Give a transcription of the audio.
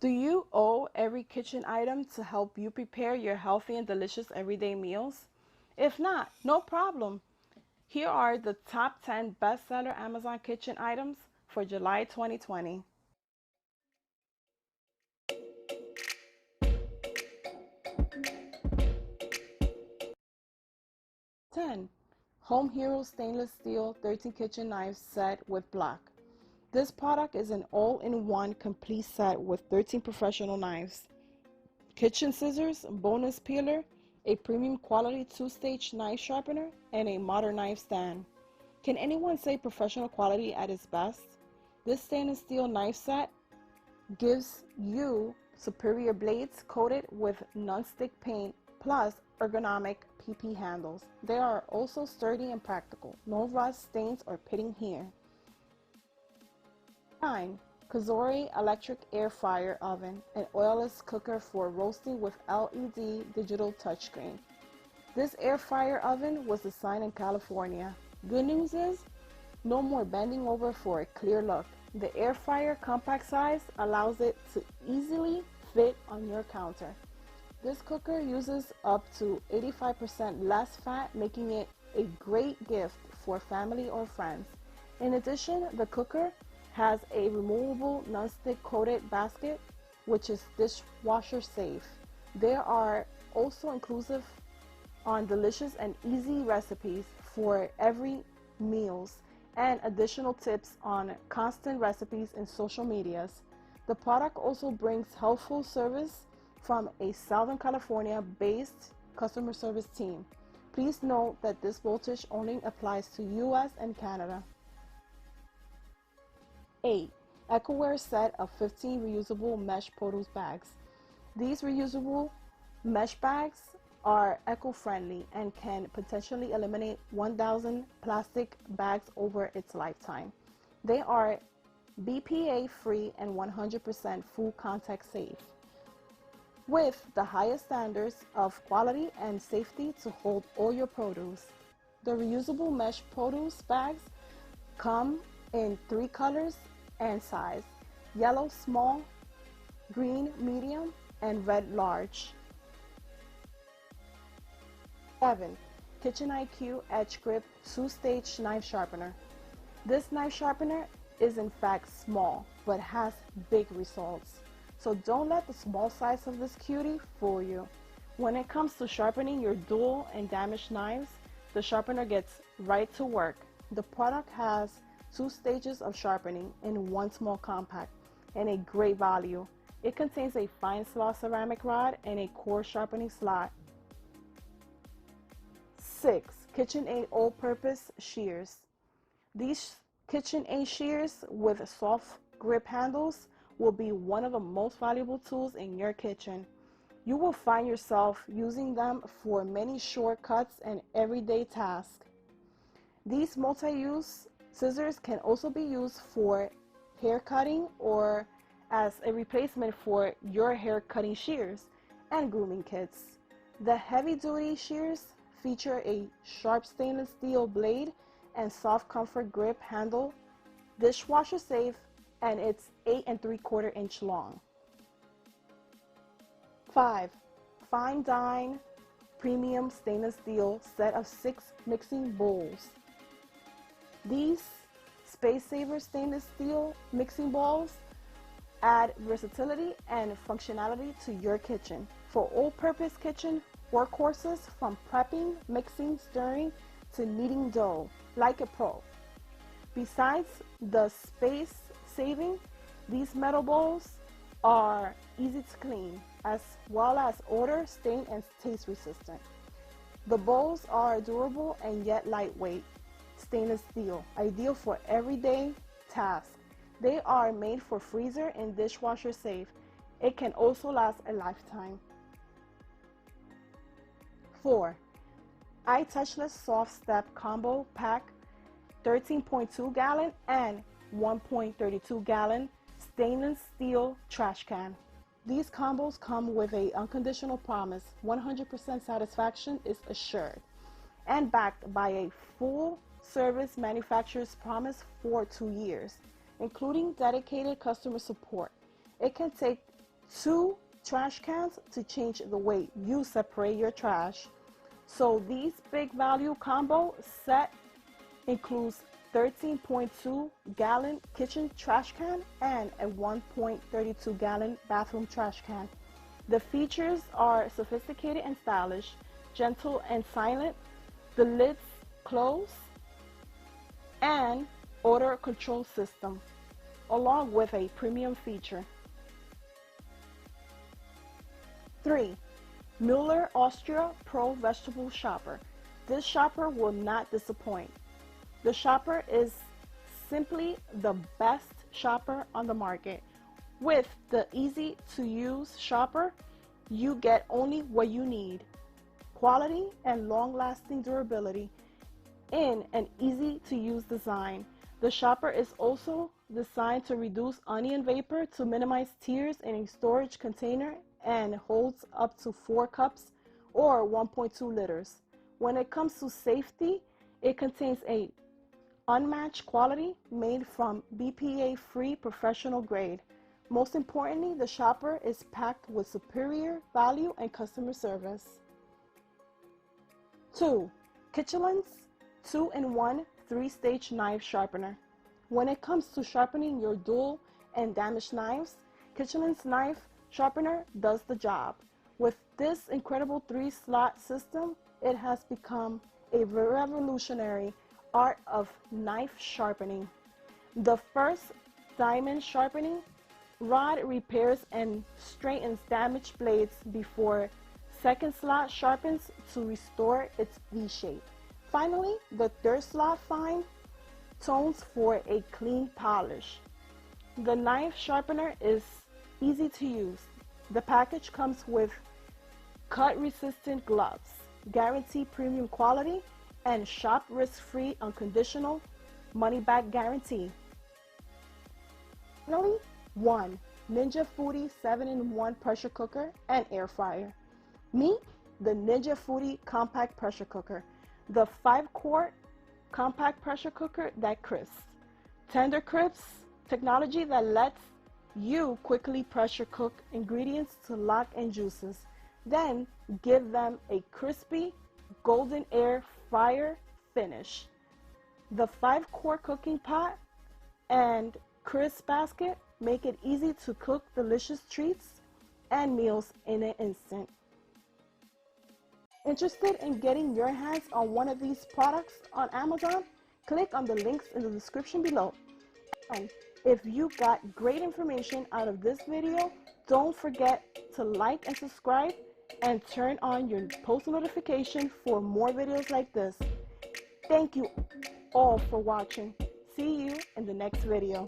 Do you owe every kitchen item to help you prepare your healthy and delicious everyday meals? If not, no problem. Here are the top 10 bestseller Amazon kitchen items for July 2020. 10. Home Hero Stainless Steel 13 Kitchen Knives Set with Block. This product is an all-in-one complete set with 13 professional knives, kitchen scissors, bonus peeler, a premium quality 2-stage knife sharpener, and a modern knife stand. Can anyone say professional quality at its best? This stainless steel knife set gives you superior blades coated with non-stick paint plus ergonomic PP handles. They are also sturdy and practical. No rust, stains, or pitting here. 9. Kazori Electric Air Fryer Oven, an oilless cooker for roasting with LED digital touchscreen. This air fryer oven was designed in California. Good news is, no more bending over for a clear look. The air fryer compact size allows it to easily fit on your counter. This cooker uses up to 85% less fat, making it a great gift for family or friends. In addition, the cooker has a removable non-stick coated basket, which is dishwasher safe. They are also inclusive on delicious and easy recipes for every meals and additional tips on constant recipes in social medias. The product also brings helpful service from a Southern California based customer service team. Please note that this voltage only applies to US and Canada. 8. EcoWare set of 15 reusable mesh produce bags. These reusable mesh bags are eco-friendly and can potentially eliminate 1,000 plastic bags over its lifetime. They are BPA free and 100% food contact safe, with the highest standards of quality and safety to hold all your produce. The reusable mesh produce bags come in 3 colors and size: yellow small, green medium, and red large. 7. Kitchen IQ Edge Grip 2-stage knife sharpener. This knife sharpener is in fact small but has big results. So don't let the small size of this cutie fool you. When it comes to sharpening your dull and damaged knives, the sharpener gets right to work. The product has 2 stages of sharpening in one small compact and a great value. It contains a fine slot ceramic rod and a core sharpening slot. 6. KitchenAid All-Purpose Shears. These KitchenAid shears with soft grip handles will be one of the most valuable tools in your kitchen. You will find yourself using them for many shortcuts and everyday tasks. These multi-use scissors can also be used for hair cutting or as a replacement for your hair cutting shears and grooming kits. The heavy-duty shears feature a sharp stainless steel blade and soft comfort grip handle, dishwasher safe, and it's 8 3/4 inch long. 5. Fine Dine Premium Stainless Steel set of 6 mixing bowls. These Space Saver stainless steel mixing bowls add versatility and functionality to your kitchen. For all-purpose kitchen workhorses, from prepping, mixing, stirring, to kneading dough like a pro. Besides the space saving, these metal bowls are easy to clean, as well as odor, stain, and taste resistant. The bowls are durable and yet lightweight stainless steel, ideal for everyday tasks. They are made for freezer and dishwasher safe. It can also last a lifetime. 4. iTouchless Soft Step Combo Pack 13.2 gallon and 1.32 gallon stainless steel trash can. These combos come with a unconditional promise. 100% satisfaction is assured and backed by a full service manufacturer's promise for 2 years, including dedicated customer support. It can take 2 trash cans to change the way you separate your trash. So these big value combo set includes 13.2 gallon kitchen trash can and a 1.32 gallon bathroom trash can. The features are sophisticated and stylish, gentle and silent, the lids close, and odor control system, along with a premium feature. 3. Mueller Austria Pro Vegetable Shopper. This shopper will not disappoint. The shopper is simply the best shopper on the market. With the easy-to-use shopper, you get only what you need. Quality and long-lasting durability in an easy-to-use design. The shopper is also designed to reduce onion vapor to minimize tears in a storage container and holds up to 4 cups or 1.2 liters. When it comes to safety, it contains a unmatched quality made from BPA-free professional grade. Most importantly, the shopper is packed with superior value and customer service. 2. Kitchlen's 2-in-1 3-stage knife sharpener. When it comes to sharpening your dull and damaged knives, Kitchlen's knife sharpener does the job. With this incredible 3-slot system, it has become a revolutionary art of knife sharpening. The first diamond sharpening rod repairs and straightens damaged blades before second slot sharpens to restore its V shape. Finally, the third slot fine tones for a clean polish. The knife sharpener is easy to use. The package comes with cut-resistant gloves, guarantee premium quality, and shop risk-free unconditional money-back guarantee. Finally, 1. Ninja Foodi 7-in-1 pressure cooker and air fryer. Meet the Ninja Foodi compact pressure cooker, the 5-quart compact pressure cooker that crisps. Tender crisp technology that lets you quickly pressure cook ingredients to lock in juices, then give them a crispy golden air fryer finish. The 5-quart cooking pot and crisp basket make it easy to cook delicious treats and meals in an instant. Interested in getting your hands on one of these products on Amazon? Click on the links in the description below. And if you got great information out of this video, don't forget to like and subscribe and turn on your post notification for more videos like this. Thank you all for watching. See you in the next video.